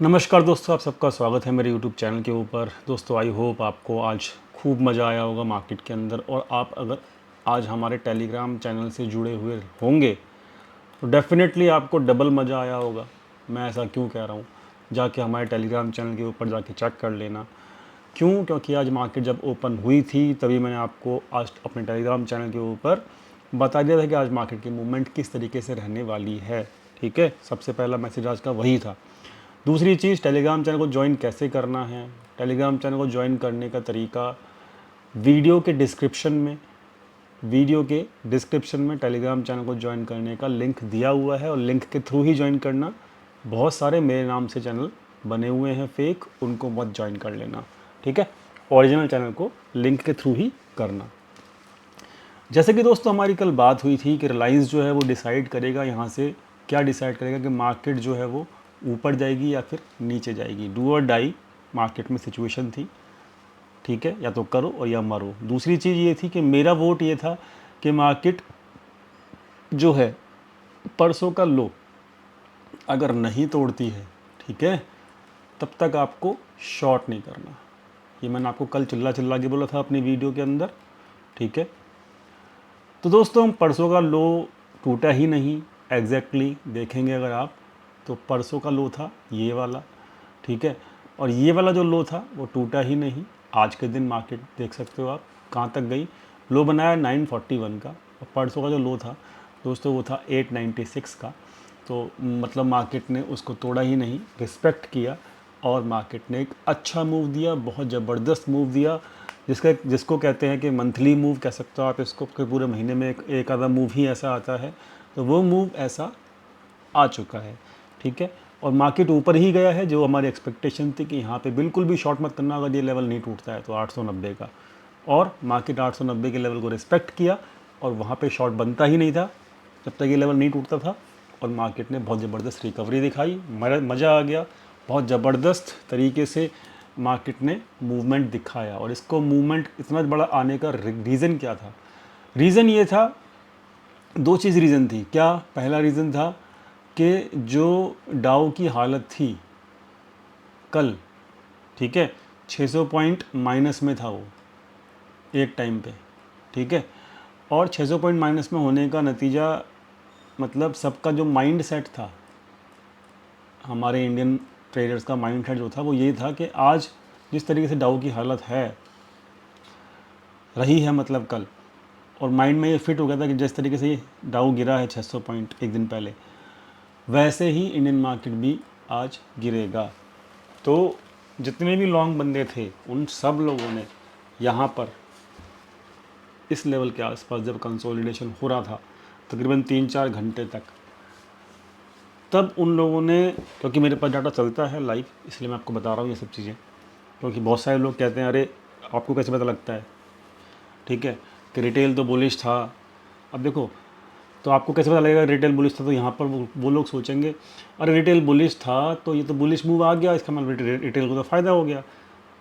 नमस्कार दोस्तों, आप सबका स्वागत है मेरे यूट्यूब चैनल के ऊपर। दोस्तों आई होप आपको आज खूब मज़ा आया होगा मार्केट के अंदर। और आप अगर आज हमारे टेलीग्राम चैनल से जुड़े हुए होंगे तो डेफ़िनेटली आपको डबल मज़ा आया होगा। मैं ऐसा क्यों कह रहा हूँ, जाके हमारे टेलीग्राम चैनल के ऊपर जाके चेक कर लेना। क्यों? क्योंकि आज मार्केट जब ओपन हुई थी तभी मैंने आपको आज अपने टेलीग्राम चैनल के ऊपर बता दिया था कि आज मार्केट की मूवमेंट किस तरीके से रहने वाली है। ठीक है, सबसे पहला मैसेज आज का वही था। दूसरी चीज़, टेलीग्राम चैनल को ज्वाइन कैसे करना है। टेलीग्राम चैनल को ज्वाइन करने का तरीका वीडियो के डिस्क्रिप्शन में टेलीग्राम चैनल को ज्वाइन करने का लिंक दिया हुआ है। और लिंक के थ्रू ही ज्वाइन करना। बहुत सारे मेरे नाम से चैनल बने हुए हैं फेक, उनको मत ज्वाइन कर लेना। ठीक है, ओरिजिनल चैनल को लिंक के थ्रू ही करना। जैसे कि दोस्तों हमारी कल बात हुई थी कि रिलायंस जो है वो डिसाइड करेगा, यहाँ से क्या डिसाइड करेगा कि मार्केट जो है वो ऊपर जाएगी या फिर नीचे जाएगी। डू और डाई मार्केट में सिचुएशन थी। ठीक है, या तो करो और या मरो। दूसरी चीज़ ये थी कि मेरा वोट ये था कि मार्केट जो है परसों का लो अगर नहीं तोड़ती है, ठीक है, तब तक आपको शॉर्ट नहीं करना। ये मैंने आपको कल चिल्ला चिल्ला के बोला था अपनी वीडियो के अंदर। ठीक है, तो दोस्तों हम परसों का लो टूटा ही नहीं। एग्जैक्टली देखेंगे अगर आप तो परसों का लो था ये वाला। ठीक है, और ये वाला जो लो था वो टूटा ही नहीं। आज के दिन मार्केट देख सकते हो आप कहाँ तक गई। लो बनाया 941 का, और परसों का जो लो था दोस्तों वो था 896 का। तो मतलब मार्केट ने उसको तोड़ा ही नहीं, रिस्पेक्ट किया। और मार्केट ने एक अच्छा मूव दिया, बहुत ज़बरदस्त मूव दिया, जिसको कहते हैं कि मंथली मूव कह सकते हो आप इसको, कि पूरे महीने में एक आधा मूव ही ऐसा आता है। तो वो मूव ऐसा आ चुका है। ठीक है, और मार्केट ऊपर ही गया है। जो हमारी एक्सपेक्टेशन थी कि यहाँ पे बिल्कुल भी शॉर्ट मत करना अगर ये लेवल नहीं टूटता है तो 890 का। और मार्केट 890 के लेवल को रिस्पेक्ट किया और वहाँ पे शॉर्ट बनता ही नहीं था जब तक ये लेवल नहीं टूटता था। और मार्केट ने बहुत ज़बरदस्त रिकवरी दिखाई, मज़ा आ गया। बहुत ज़बरदस्त तरीके से मार्केट ने मूवमेंट दिखाया। और इसको मूवमेंट इतना बड़ा आने का रीज़न क्या था? रीज़न ये था, दो चीज़ रीज़न थी। क्या? पहला रीज़न था कि जो डाउ की हालत थी कल, ठीक है, 600 पॉइंट माइनस में था वो एक टाइम पे। ठीक है, और 600 पॉइंट माइनस में होने का नतीजा मतलब सबका जो माइंड सेट था, हमारे इंडियन ट्रेडर्स का माइंड सेट जो था वो ये था कि आज जिस तरीके से डाउ की हालत है रही है, मतलब कल, और माइंड में ये फिट हो गया था कि जिस तरीके से ये डाउ गिरा है 600 पॉइंट एक दिन पहले, वैसे ही इंडियन मार्केट भी आज गिरेगा। तो जितने भी लॉन्ग बंदे थे उन सब लोगों ने यहाँ पर इस लेवल के आसपास जब कंसोलिडेशन हो रहा था तकरीबन 3-4 घंटे तक, तब उन लोगों ने, क्योंकि मेरे पास डाटा चलता है लाइव इसलिए मैं आपको बता रहा हूँ ये सब चीज़ें, क्योंकि बहुत सारे लोग कहते हैं अरे आपको कैसे पता लगता है, ठीक है, कि रिटेल तो बुलिश था। अब देखो, तो आपको कैसे पता लगेगा रिटेल बुलिश था? तो यहाँ पर वो लोग सोचेंगे अरे रिटेल बुलिश था तो ये तो बुलिश मूव आ गया, इसका मतलब रिटेल को तो फ़ायदा हो गया।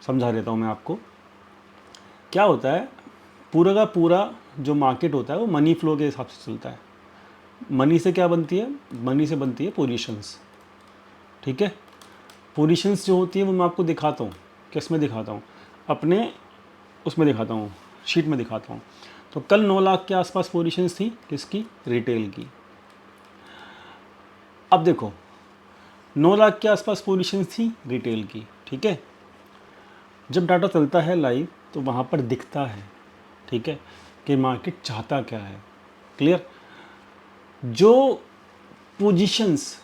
समझा देता हूँ मैं आपको। क्या होता है, पूरा का पूरा जो मार्केट होता है वो मनी फ्लो के हिसाब से चलता है। मनी से क्या बनती है? मनी से बनती है पोजीशंस। ठीक है, पोजीशंस जो होती है वो मैं आपको दिखाता हूँ। किस में दिखाता हूँ? अपने उसमें दिखाता हूँ, शीट में दिखाता हूँ। तो कल 9 लाख के आसपास पोजीशंस थी, किसकी? रिटेल की। अब देखो, 9 लाख के आसपास पोजीशंस थी रिटेल की। ठीक है, जब डाटा चलता है लाइव तो वहाँ पर दिखता है, ठीक है, कि मार्केट चाहता क्या है। क्लियर? जो पोजीशंस,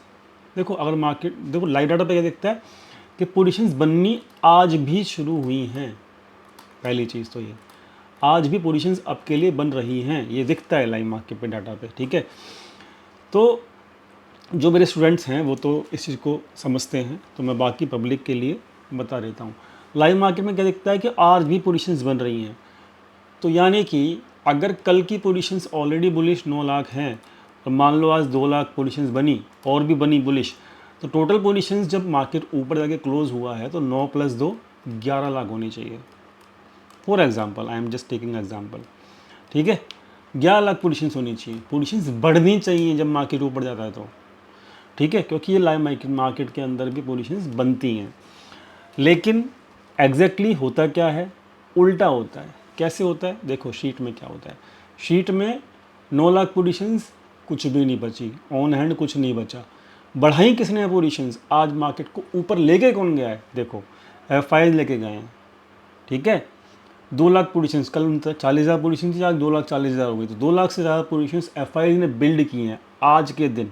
देखो अगर मार्केट, देखो लाइव डाटा पे क्या दिखता है कि पोजीशंस बननी आज भी शुरू हुई हैं। पहली चीज़ तो ये, आज भी पोजीशंस अब के लिए बन रही हैं, ये दिखता है लाइव मार्केट पे डाटा पे। ठीक है, तो जो मेरे स्टूडेंट्स हैं वो तो इस चीज़ को समझते हैं, तो मैं बाकी पब्लिक के लिए बता देता हूँ। लाइव मार्केट में क्या दिखता है कि आज भी पोजीशंस बन रही हैं। तो यानी कि अगर कल की पोजीशंस ऑलरेडी बुलिश 9 लाख हैं, तो मान लो आज 2 लाख पोजीशंस बनी और भी बनी बुलिश, तो टोटल पोजीशंस जब मार्केट ऊपर जाके क्लोज हुआ है तो 9 + 2 11 लाख होनी चाहिए। For example, I am just taking example. ठीक है, 11 लाख पोजीशंस होनी चाहिए। पोजीशंस बढ़नी चाहिए जब मार्केट ऊपर जाता है तो। ठीक है, क्योंकि ये लाइव मार्केट के अंदर भी पोजीशंस बनती हैं। लेकिन एग्जैक्टली होता क्या है, उल्टा होता है। कैसे होता है, देखो शीट में क्या होता है। शीट में 9 लाख पोजीशंस, कुछ भी नहीं बची, ऑन हैंड कुछ नहीं बचा। बढ़ाई किसने पोजीशंस, आज मार्केट को ऊपर लेके कौन गया है, देखो एफआई लेके गए हैं। ठीक है, 2 लाख पोजीशंस, कल 40,000 पोजीशन थी, आज 2,40,000 हो गई। तो 2 लाख से ज़्यादा पोजीशंस एफआई ने बिल्ड की हैं आज के दिन,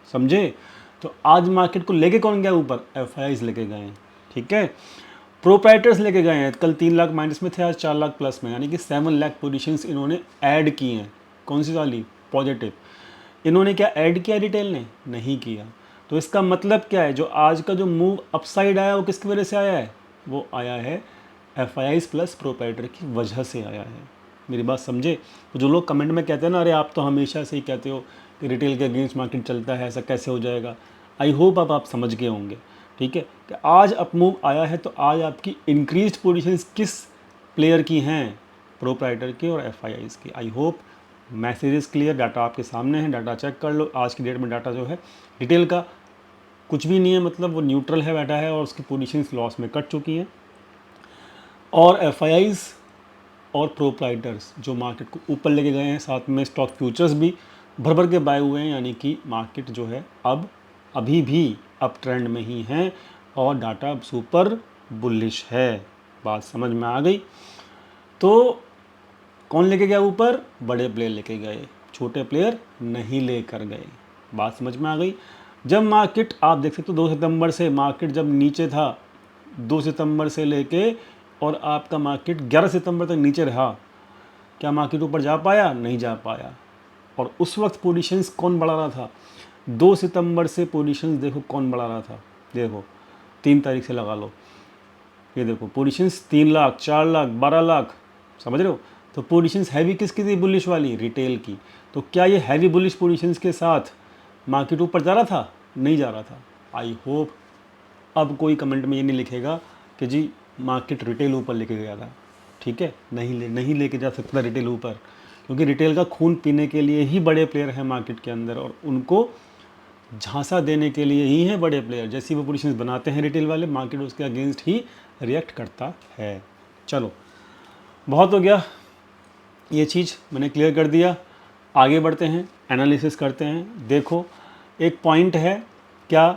समझे। तो आज मार्केट को लेके कौन गया ऊपर, एफआईज लेके गए हैं। ठीक है, प्रोप्राइटर्स लेके गए हैं। कल 3 लाख माइनस में थे, आज 4 लाख प्लस में, यानी कि 7 लाख पोजीशंस इन्होंने ऐड की हैं। कौन सी वाली, पॉजिटिव। इन्होंने क्या ऐड किया, रिटेल ने नहीं किया। तो इसका मतलब क्या है, जो आज का जो मूव अपसाइड आया वो किसकी वजह से आया है, वो आया है एफआईआईज प्लस प्रोप्राइटर की वजह से आया है। मेरी बात समझे। तो जो लोग कमेंट में कहते हैं ना, अरे आप तो हमेशा से ही कहते हो कि रिटेल के अगेंस्ट मार्केट चलता है, ऐसा कैसे हो जाएगा। आई होप अब आप समझ गए होंगे। ठीक है, कि आज अप मूव आया है तो आज आपकी इंक्रीज्ड पोजीशंस किस प्लेयर की हैं, प्रोप्राइटर की और एफआईआईज की। I hope message is clear. Data आपके सामने है, डाटा चेक कर लो। आज की डेट में डाटा जो है रिटेल का कुछ भी नहीं है, मतलब वो न्यूट्रल है, बैठा है और उसकी पोजीशंस लॉस में कट चुकी हैं। और एफआईआईज और प्रोप्राइटर्स जो मार्केट को ऊपर लेके गए हैं, साथ में स्टॉक फ्यूचर्स भी भर भर के बाय हुए हैं, यानी कि मार्केट जो है अब अभी भी अप ट्रेंड में ही है और डाटा सुपर बुलिश है। बात समझ में आ गई। तो कौन लेके गया ऊपर, बड़े प्लेयर लेके गए, छोटे प्लेयर नहीं लेकर गए। बात समझ में आ गई। जब मार्केट आप देख सकते हो 2 सितंबर से मार्केट जब नीचे था, 2 सितंबर से लेके और आपका मार्केट 11 सितंबर तक नीचे रहा, क्या मार्केट ऊपर जा पाया, नहीं जा पाया। और उस वक्त पोजीशंस कौन बढ़ा रहा था, 2 सितंबर से पोजीशंस देखो कौन बढ़ा रहा था, देखो 3 तारीख से लगा लो, ये देखो पोजीशंस 3 लाख, 4 लाख, 12 लाख, समझ रहे हो। तो पोजीशंस हैवी किसकी थी, बुलिश वाली, रिटेल की। तो क्या ये हैवी बुलिश पोजीशंस के साथ मार्केट ऊपर जा रहा था, नहीं जा रहा था। आई होप अब कोई कमेंट में ये नहीं लिखेगा कि जी मार्केट रिटेल ऊपर लेके गया था। ठीक है, नहीं लेके जा सकता रिटेल ऊपर, क्योंकि रिटेल का खून पीने के लिए ही बड़े प्लेयर हैं मार्केट के अंदर और उनको झांसा देने के लिए ही हैं बड़े प्लेयर। जैसी वो पोजीशंस बनाते हैं रिटेल वाले, मार्केट उसके अगेंस्ट ही रिएक्ट करता है। चलो बहुत हो गया, ये चीज़ मैंने क्लियर कर दिया। आगे बढ़ते हैं, एनालिसिस करते हैं। देखो एक पॉइंट है क्या,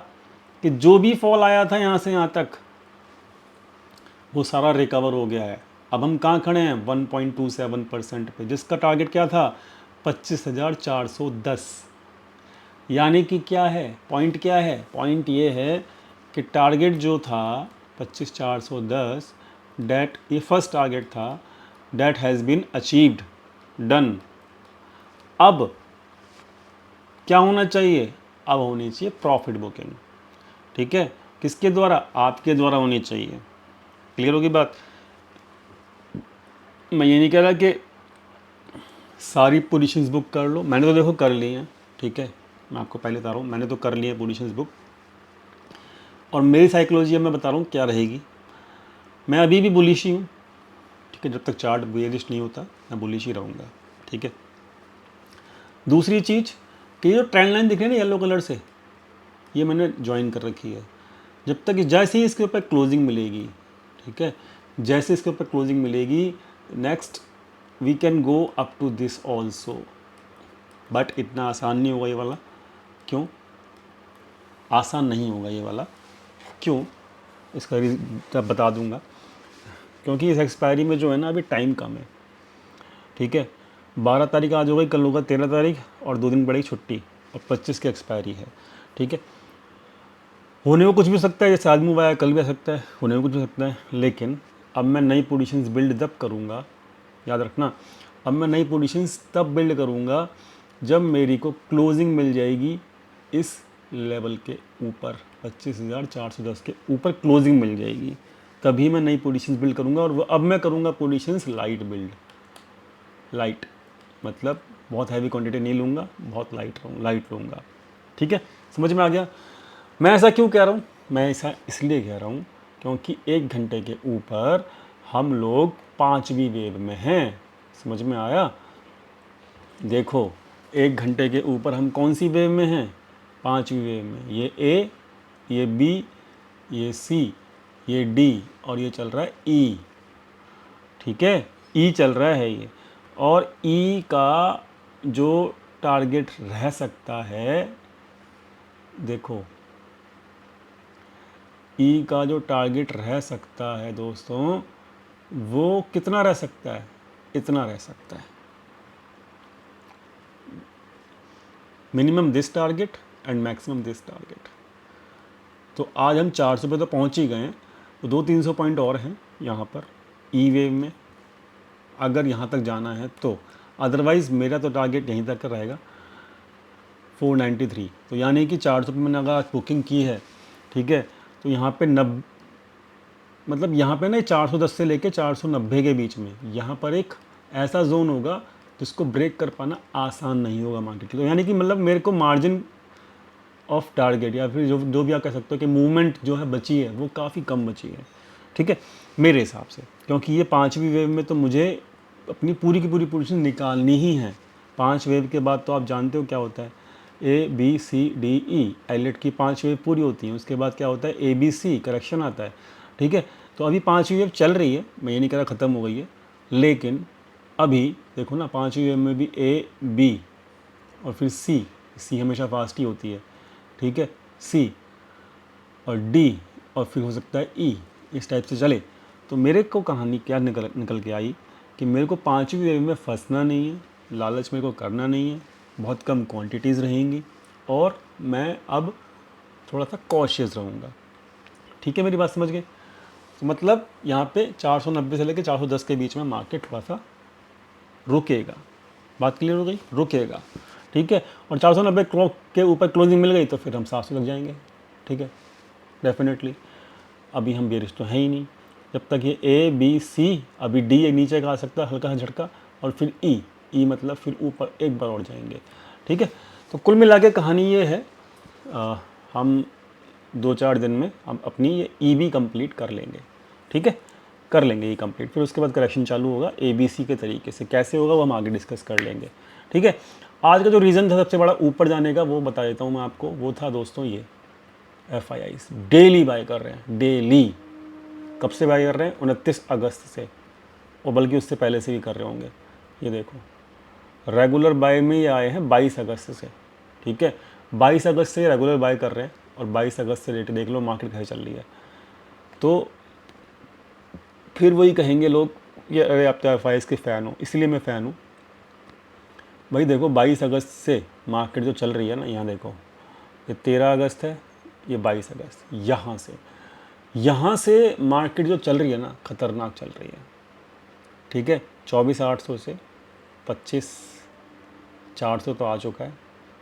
कि जो भी फॉल आया था यहाँ से यहाँ तक वो सारा रिकवर हो गया है। अब हम कहाँ खड़े हैं, 1.27% पे, जिसका टारगेट क्या था 25,410। यानी कि क्या है पॉइंट, क्या है पॉइंट, ये है कि टारगेट जो था 25,410, डेट ये फर्स्ट टारगेट था, that has been achieved, done. अब क्या होना चाहिए, अब होनी चाहिए प्रॉफिट बुकिंग। ठीक है, किसके द्वारा, आपके द्वारा होनी चाहिए। क्लियर होगी बात। मैं ये नहीं कह रहा कि सारी पोजीशंस बुक कर लो, मैंने तो देखो कर ली हैं। ठीक है, मैं आपको पहले बता रहा हूँ, मैंने तो कर ली है पोजीशंस बुक और मेरी साइकोलॉजी अब मैं बता रहा हूँ क्या रहेगी। मैं अभी भी बुलिश ही हूँ। ठीक है, जब तक चार्ट बेयरिश नहीं होता मैं बुलिश ही रहूँगा। ठीक है, दूसरी चीज़ कि जो ट्रेंड लाइन दिख रही है ना येलो कलर से, ये मैंने ज्वाइन कर रखी है। जब तक जैसे ही इसके ऊपर क्लोजिंग मिलेगी, ठीक है, जैसे इसके ऊपर क्लोजिंग मिलेगी, next we can go up to this also. But इतना आसान नहीं होगा ये वाला। क्यों आसान नहीं होगा ये वाला, क्यों, इसका रीज़न बता दूंगा। क्योंकि इस एक्सपायरी में जो है ना अभी टाइम कम है। ठीक है, 12 तारीख आज हो गई, कल होगा 13 तारीख और 2 दिन पड़ेगी छुट्टी और 25 की एक्सपायरी है। ठीक है, होने को कुछ भी सकता है, जैसे आज मूव आया कल भी आ सकता है, होने को कुछ भी सकता है। लेकिन अब मैं नई पोजीशंस बिल्ड तब करूँगा, याद रखना, अब मैं नई पोजीशंस तब बिल्ड करूँगा जब मेरी को क्लोजिंग मिल जाएगी इस लेवल के ऊपर, 25,410 के ऊपर क्लोजिंग मिल जाएगी, तभी मैं नई पोजीशंस बिल्ड करूँगा। और वो अब मैं करूँगा पोजीशंस लाइट बिल्ड। लाइट मतलब बहुत हैवी क्वांटिटी नहीं लूँगा, बहुत लाइट लूँगा। ठीक है, समझ में आ गया। मैं ऐसा क्यों कह रहा हूँ, मैं ऐसा इसलिए कह रहा हूँ क्योंकि 1 घंटे के ऊपर हम लोग 5वीं वेव में हैं। समझ में आया। देखो 1 घंटे के ऊपर हम कौन सी वेव में हैं, पांचवी वेव में, ये ए, ये बी, ये सी, ये डी और ये चल रहा है ई। ठीक है, ई चल रहा है ये। और ई का जो टारगेट रह सकता है, देखो ई का जो टारगेट रह सकता है दोस्तों, वो कितना रह सकता है, इतना रह सकता है। Minimum this target and maximum this target. तो आज हम 400 पे तो पहुंच ही गए हैं, तो 200-300 पॉइंट और हैं यहाँ पर ई वेव में, अगर यहाँ तक जाना है तो। अदरवाइज़ मेरा तो टारगेट यहीं तक का रहेगा 493। तो यानी कि 400 पे मैंने अगर आज बुकिंग की है, ठीक है, तो यहाँ पे मतलब यहाँ पे ना 410 से लेके 490 के बीच में यहाँ पर एक ऐसा जोन होगा जिसको ब्रेक कर पाना आसान नहीं होगा मार्केट के लिए। तो यानी कि मतलब मेरे को मार्जिन ऑफ टारगेट या फिर जो भी आप कह सकते हो कि मूवमेंट जो है बची है वो काफ़ी कम बची है। ठीक है, मेरे हिसाब से, क्योंकि ये पांचवी वेव में तो मुझे अपनी पूरी की पूरी पोजीशन निकालनी ही है। 5 वेव के बाद तो आप जानते हो क्या होता है, A B C D E, Elliott की 5 वेव पूरी होती हैं। उसके बाद क्या होता है, ए बी सी करेक्शन आता है। ठीक है, तो अभी 5वीं वेव चल रही है, मैं ये नहीं कह रहा ख़त्म हो गई है, लेकिन अभी देखो ना 5वीं वेव में भी ए बी और फिर सी हमेशा फास्ट ही होती है। ठीक है, सी और डी और फिर हो सकता है ई, इस टाइप से चले। तो मेरे को कहानी क्या निकल के आई कि मेरे को 5वीं वेव में फंसना नहीं है, लालच मेरे को करना नहीं है, बहुत कम क्वांटिटीज़ रहेंगी और मैं अब थोड़ा सा कॉशियस रहूँगा। ठीक है, मेरी बात समझ गए। तो मतलब यहाँ पे 490 से लेकर 410 के बीच में मार्केट थोड़ा सा रुकेगा। बात क्लियर हो गई, रुकेगा। ठीक है, और 490 के ऊपर क्लोजिंग मिल गई तो फिर हम 700 लग जाएंगे। ठीक है, डेफिनेटली। अभी हम बेरिश तो है ही नहीं, जब तक ये ए बी सी, अभी डी एक नीचे का आ सकता है हल्का सा झटका, और फिर ई मतलब फिर ऊपर एक बार और जाएंगे। ठीक है, तो कुल मिला के कहानी ये है, हम 2-4 दिन में हम अपनी ये ई भी कंप्लीट कर लेंगे। ठीक है, कर लेंगे ये कंप्लीट, फिर उसके बाद करेक्शन चालू होगा ए बी सी के तरीके से। कैसे होगा वो हम आगे डिस्कस कर लेंगे। ठीक है, आज का जो रीज़न था सबसे बड़ा ऊपर जाने का वो बता देता हूँ मैं आपको। वो था दोस्तों ये FIIs डेली बाय कर रहे हैं, डेली। कब से बाय कर रहे हैं, 29 अगस्त से, और बल्कि उससे पहले से भी कर रहे होंगे। ये देखो रेगुलर बाय में ये आए हैं 22 अगस्त से। ठीक है, 22 अगस्त से रेगुलर बाय कर रहे हैं और 22 अगस्त से रेट देख लो मार्केट कैसे चल रही है। तो फिर वही कहेंगे लोग ये अरे आप तो FIIs के फ़ैन हो, इसलिए मैं फ़ैन हूँ भाई। देखो 22 अगस्त से मार्केट जो चल रही है ना, यहाँ देखो ये 13 अगस्त है, ये 22 अगस्त, यहाँ से मार्केट जो चल रही है ना ख़तरनाक चल रही है। ठीक है, 24,800 से 25,400 तो आ चुका है।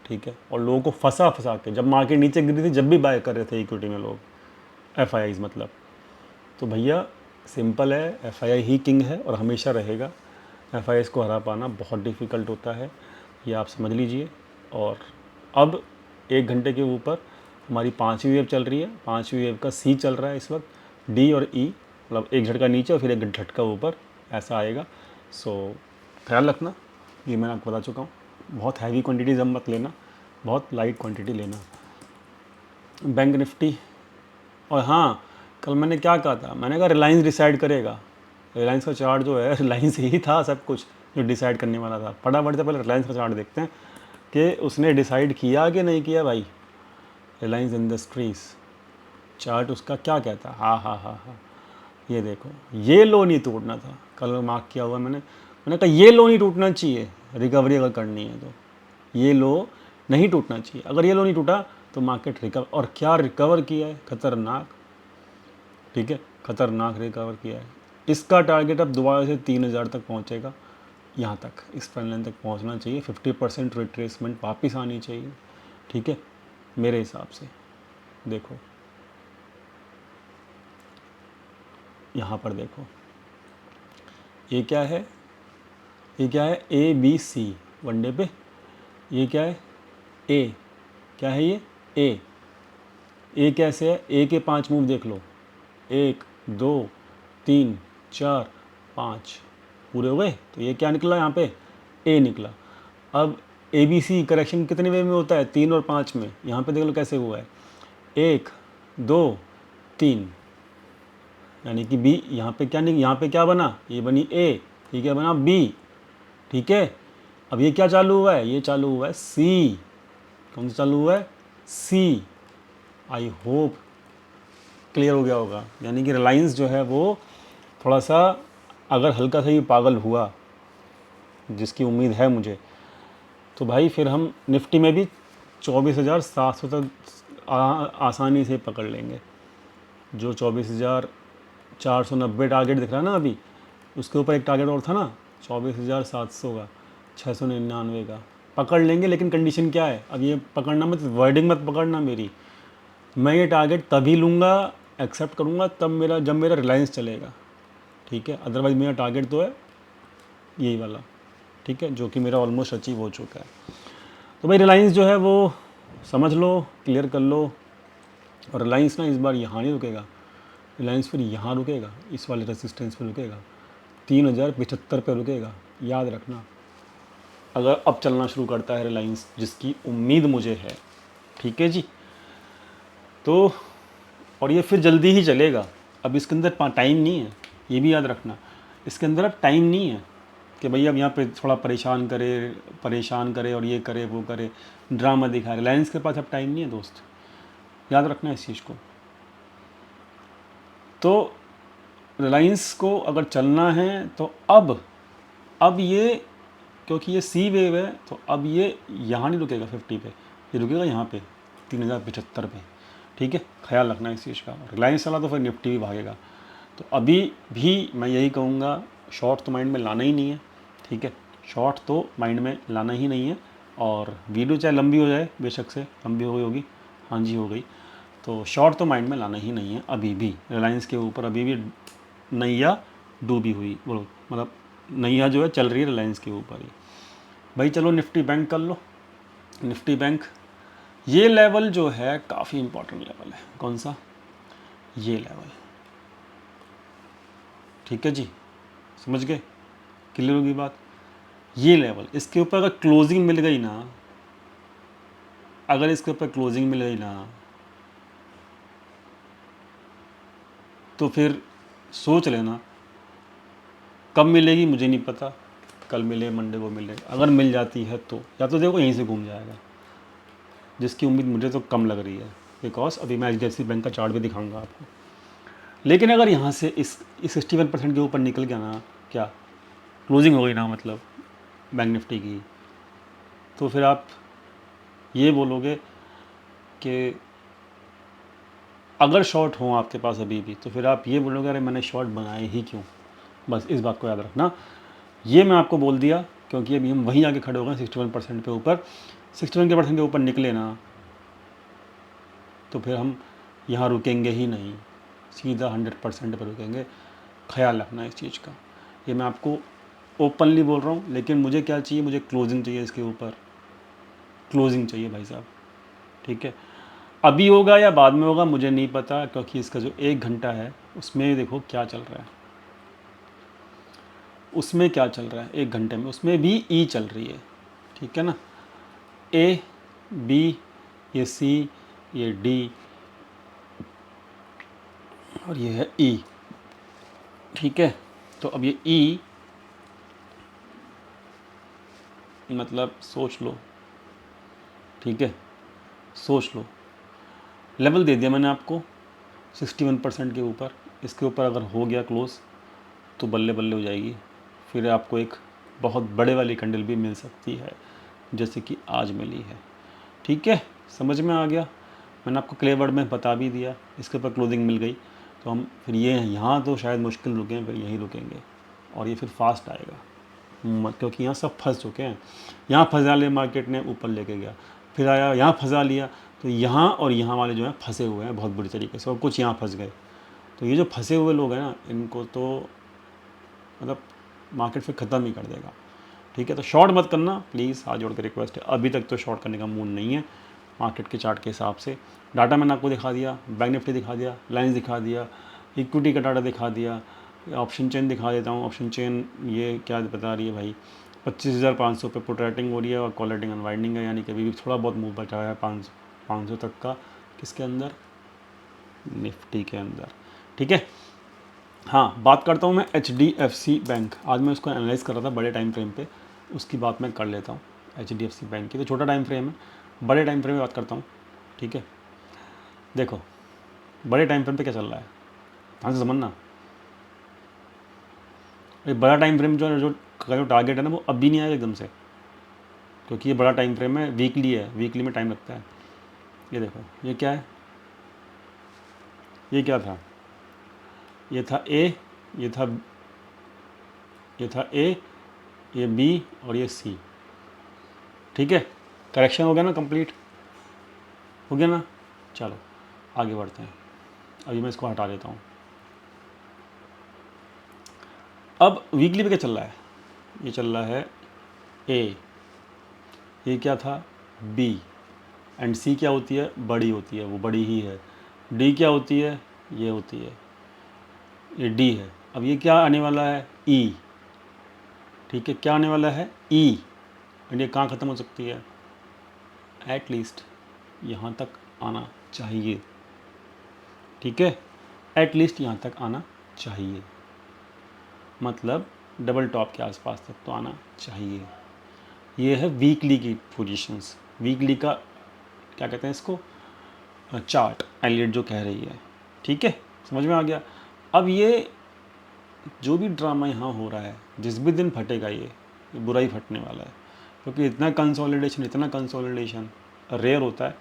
ठीक है, और लोगों को फंसा के जब मार्केट नीचे गिरी थी जब भी बाय कर रहे थे इक्विटी में लोग, FIIs मतलब। तो भैया सिंपल है, FII ही किंग है और हमेशा रहेगा। FIIs को हरा पाना बहुत डिफ़िकल्ट होता है, ये आप समझ लीजिए। और अब 1 घंटे के ऊपर हमारी 5वीं वेव चल रही है। 5वीं वेव का सी चल रहा है इस वक्त, डी और ई, मतलब एक झटका नीचे और फिर एक झटका ऊपर, ऐसा आएगा। सो ख्याल रखना, ये मैंने आपको बता चुका हूँ। बहुत हैवी क्वांटिटीज़ हम मत लेना, बहुत लाइट क्वांटिटी लेना। बैंक निफ्टी, और हाँ कल मैंने क्या कहा था, मैंने कहा रिलायंस डिसाइड करेगा। रिलायंस का चार्ट जो है, रिलायंस ही था सब कुछ जो डिसाइड करने वाला था। फटाफट से पहले रिलायंस का चार्ट देखते हैं कि उसने डिसाइड किया कि नहीं किया भाई। रिलायंस इंडस्ट्रीज़ चार्ट उसका क्या कहता है, हाँ, ये देखो ये लो नहीं टूटना था, कल मार्क किया हुआ मैंने कहा ये लो नहीं टूटना चाहिए, रिकवरी अगर करनी है तो ये लो नहीं टूटना चाहिए। अगर ये लो नहीं टूटा तो मार्केट रिकवर, और क्या रिकवर किया है, खतरनाक। ठीक है, खतरनाक रिकवर किया है। इसका टारगेट अब दोबारा से 3,000 तक पहुंचेगा, यहाँ तक इस ट्रेंड लाइन तक पहुंचना चाहिए। 50% रिट्रेसमेंट वापस आनी चाहिए। ठीक है, मेरे हिसाब से देखो यहाँ पर देखो ये क्या है, ये क्या है, ABC वनडे पे। ये क्या है, ए, क्या है ये, ए कैसे है, ए के 5 मूव देख लो, 1 2 3 4 5 पूरे हो गए। तो ये क्या निकला यहाँ पे, ए निकला। अब ABC करेक्शन कितने वे में होता है? 3 और 5 में। यहाँ पे देख लो कैसे हुआ है, 1 2 3, यानी कि B यहाँ पे क्या नहीं, यहाँ पे क्या बना, ये बनी A, ठीक है, बना B, ठीक है। अब ये क्या चालू हुआ है? ये चालू हुआ है C। कौन सा चालू हुआ है? C। आई होप क्लियर हो गया होगा। यानी कि रिलायंस जो है वो थोड़ा सा अगर हल्का सा ही पागल हुआ, जिसकी उम्मीद है मुझे, तो भाई फिर हम निफ्टी में भी 24,700 तक आसानी से पकड़ लेंगे। जो 24,490 टारगेट दिख रहा है ना अभी, उसके ऊपर एक टारगेट और था ना 24,700 का, 699 का, पकड़ लेंगे। लेकिन कंडीशन क्या है? अब ये पकड़ना मत, वर्डिंग मत पकड़ना मेरी। मैं ये टारगेट तभी लूँगा, एक्सेप्ट करूँगा जब मेरा रिलायंस चलेगा, ठीक है। अदरवाइज़ मेरा टारगेट तो है यही वाला, ठीक है, जो कि मेरा ऑलमोस्ट अचीव हो चुका है। तो भाई रिलायंस जो है वो समझ लो, क्लियर कर लो। और रिलायंस ना इस बार यहाँ नहीं रुकेगा, रिलायंस फिर यहाँ रुकेगा, इस वाले रेसिस्टेंस पे रुकेगा, 3075 पे रुकेगा, याद रखना। अगर अब चलना शुरू करता है रिलायंस, जिसकी उम्मीद मुझे है, ठीक है जी, तो और ये फिर जल्दी ही चलेगा। अब इसके अंदर टाइम नहीं है, ये भी याद रखना। इसके अंदर अब टाइम नहीं है कि भैया अब यहाँ पे थोड़ा परेशान करे और ये करे वो करे, ड्रामा दिखाए। रिलायंस के पास अब टाइम नहीं है दोस्त, याद रखना इस चीज़ को। तो रिलायंस को अगर चलना है तो अब ये, क्योंकि ये सी वेव है, तो अब ये यहाँ नहीं रुकेगा 50 पे, ये रुकेगा यहाँ पे 3075 पे, ठीक है। ख्याल रखना इस चीज़ का। रिलायंस चला तो फिर निफ्टी भी भागेगा। तो अभी भी मैं यही कहूँगा, शॉर्ट तो माइंड में लाना ही नहीं है, ठीक है, शॉर्ट तो माइंड में लाना ही नहीं है। और वीडियो चाहे लंबी हो जाए, बेशक से लंबी हो गई होगी, हाँ जी हो गई, तो शॉर्ट तो माइंड में लाना ही नहीं है अभी भी। रिलायंस के ऊपर अभी भी नैया डूबी हुई, बोलो मतलब नैया जो है चल रही है रिलायंस के ऊपर ही। भाई चलो निफ्टी बैंक कर लो। निफ्टी बैंक ये लेवल जो है काफ़ी इंपॉर्टेंट लेवल है। कौन सा? ये लेवल, ठीक है जी, समझ गए, क्लियर होगी बात। ये लेवल, इसके ऊपर अगर क्लोजिंग मिल गई ना, अगर इसके ऊपर क्लोजिंग मिल गई ना, तो फिर सोच लेना कब मिलेगी मुझे नहीं पता, कल मिले, मंडे को मिले। अगर मिल जाती है तो या तो देखो यहीं से घूम जाएगा, जिसकी उम्मीद मुझे तो कम लग रही है, बिकॉज अभी मैं HDFC बैंक का चार्ट भी दिखाऊंगा आपको। लेकिन अगर यहाँ से इस 61% के ऊपर निकल गया ना, क्या क्लोजिंग हो गई ना मतलब बैंक निफ्टी की, तो फिर आप ये बोलोगे कि अगर शॉर्ट हो आपके पास अभी भी, तो फिर आप ये बोलोगे अरे मैंने शॉर्ट बनाए ही क्यों। बस इस बात को याद रखना। ये मैं आपको बोल दिया क्योंकि अभी हम वहीं आके खड़े हो गए 61% पे ऊपर। 61% के ऊपर निकले ना, तो फिर हम यहाँ रुकेंगे ही नहीं, सीधा 100% पर रुकेंगे। ख्याल रखना इस चीज़ का। ये मैं आपको ओपनली बोल रहा हूँ। लेकिन मुझे क्या चाहिए? मुझे क्लोजिंग चाहिए इसके ऊपर, क्लोजिंग चाहिए भाई साहब, ठीक है। अभी होगा या बाद में होगा मुझे नहीं पता, क्योंकि इसका जो 1 घंटा है उसमें देखो क्या चल रहा है, उसमें क्या चल रहा है 1 घंटे में, उसमें भी ई चल रही है, ठीक है ना। ए बी, ये सी, ये डी और ये है ई, ठीक है। तो अब ये ई मतलब सोच लो, ठीक है, सोच लो। लेवल दे दिया मैंने आपको 61% के ऊपर। इसके ऊपर अगर हो गया क्लोज तो बल्ले बल्ले हो जाएगी, फिर आपको एक बहुत बड़े वाली कैंडल भी मिल सकती है, जैसे कि आज मिली है, ठीक है। समझ में आ गया? मैंने आपको क्लियर वर्ड में बता भी दिया। इसके ऊपर क्लोजिंग मिल गई तो हम फिर ये यहाँ तो शायद मुश्किल रुकें, फिर यहीं रुकेंगे और ये फिर फास्ट आएगा, क्योंकि यहाँ सब फंस चुके हैं। यहाँ फंसा लिया मार्केट ने, ऊपर लेके गया, फिर आया यहाँ फंसा लिया, तो यहाँ और यहाँ वाले जो हैं फंसे हुए हैं बहुत बुरी तरीके से, और कुछ यहाँ फंस गए। तो ये जो फंसे हुए लोग हैं ना, इनको तो मतलब मार्केट फिर ख़त्म ही कर देगा, ठीक है। तो शॉर्ट मत करना प्लीज़, हाथ जोड़ के रिक्वेस्ट है। अभी तक तो शॉर्ट करने का मूड नहीं है मार्केट के चार्ट के हिसाब से। डाटा मैंने आपको दिखा दिया, बैंक निफ्टी दिखा दिया, लाइन्स दिखा दिया, इक्विटी का डाटा दिखा दिया, ऑप्शन चेन दिखा देता हूँ। ऑप्शन चेन ये क्या बता रही है भाई, 25,500 पे पुट राइटिंग हो रही है और कॉल राइटिंग अनवाइंडिंग है, यानी कि अभी भी थोड़ा बहुत मूव बचा है 500 तक का। किसके अंदर? निफ्टी के अंदर। ठीक है। हाँ, बात करता हूँ मैं HDFC बैंक। आज मैं उसको एनालाइज कर रहा था बड़े टाइम फ्रेम पे, उसकी बात मैं कर लेता हूँ। HDFC बैंक की तो छोटा टाइम फ्रेम है, बड़े टाइम फ्रेम में बात करता हूँ। ठीक है, देखो बड़े टाइम फ्रेम पे क्या चल रहा है, ध्यान से समझना। ये बड़ा टाइम फ्रेम जो टारगेट है ना, वो अभी नहीं आएगा एकदम से, क्योंकि ये बड़ा टाइम फ्रेम है, वीकली है, वीकली में टाइम लगता है। ये देखो, ये क्या है, ये क्या था, ये था ए, ये था ए, ये बी और ये सी। ठीक है, करेक्शन हो गया ना, कंप्लीट हो गया ना। चलो आगे बढ़ते हैं, अभी मैं इसको हटा देता हूँ। अब वीकली पे क्या चल रहा है, ये चल रहा है ए, ये क्या था बी, एंड सी क्या होती है, बड़ी होती है, वो बड़ी ही है। डी क्या होती है, ये होती है, ये डी है। अब ये क्या आने वाला है, ई। ठीक है, क्या आने वाला है, ई, एंड ये कहाँ ख़त्म हो सकती है, एटलीस्ट यहाँ तक आना चाहिए। ठीक है, एटलीस्ट यहाँ तक आना चाहिए, मतलब डबल टॉप के आसपास तक तो आना चाहिए। ये है वीकली की पोजीशंस, वीकली का क्या कहते हैं इसको, चार्ट, एलियट जो कह रही है। ठीक है, समझ में आ गया। अब ये जो भी ड्रामा यहाँ हो रहा है, जिस भी दिन फटेगा ये बुरा ही फटने वाला है, क्योंकि इतना कंसोलिडेशन रेयर होता है,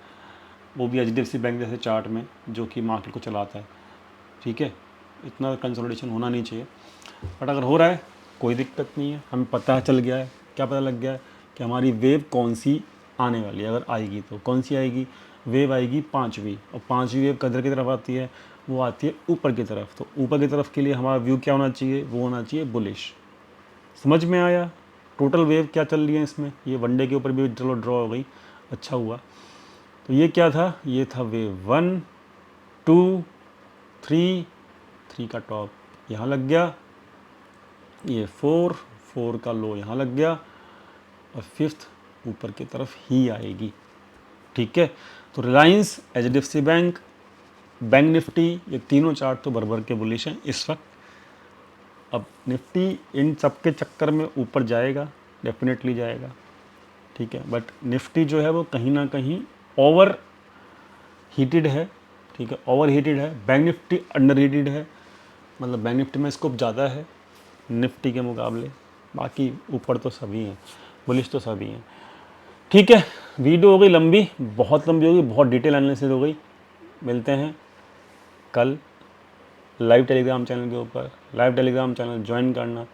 वो भी HDFC बैंक जैसे चार्ट में जो कि मार्केट को चलाता है। ठीक है, इतना कंसोलिडेशन होना नहीं चाहिए, बट अगर हो रहा है कोई दिक्कत नहीं है। हमें पता चल गया है, क्या पता लग गया है कि हमारी वेव कौन सी आने वाली है। अगर आएगी तो कौन सी आएगी, वेव आएगी 5वीं, और 5वीं वेव कदर की तरफ आती है, वो आती है ऊपर की तरफ। तो ऊपर की तरफ के लिए हमारा व्यू क्या होना चाहिए, वो होना चाहिए बुलिश। समझ में आया टोटल वेव क्या चल रही है इसमें। ये वनडे के ऊपर भी चलो ड्रॉ हो गई, अच्छा हुआ। तो ये क्या था, ये था वेव 1 2 3 का टॉप यहाँ लग गया, ये 4 का लो यहाँ लग गया, और 5th ऊपर की तरफ ही आएगी। ठीक है, तो Reliance, HDFC bank, bank Nifty, ये तीनों चार्ट तो भर के बुलिश हैं इस वक्त। अब निफ्टी इन सब के चक्कर में ऊपर जाएगा, डेफिनेटली जाएगा। ठीक है, बट निफ्टी जो है वो कहीं ना कहीं ओवर हीटेड है। ठीक है, ओवर हीटेड है। बैंक निफ्टी अंडर हीटेड है, मतलब बैंक निफ्टी में स्कोप ज़्यादा है निफ्टी के मुकाबले, बाकी ऊपर तो सभी हैं, बुलिश तो सभी हैं। ठीक है, वीडियो हो गई लंबी, बहुत लंबी हो गई, बहुत डिटेल एनालिसिस हो गई। मिलते हैं कल लाइव टेलीग्राम चैनल के ऊपर। लाइव टेलीग्राम चैनल ज्वाइन करना,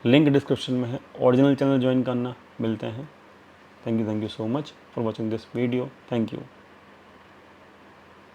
लिंक डिस्क्रिप्शन में है। ओरिजिनल चैनल ज्वाइन करना। मिलते हैं। Thank you so much for watching this video. Thank you.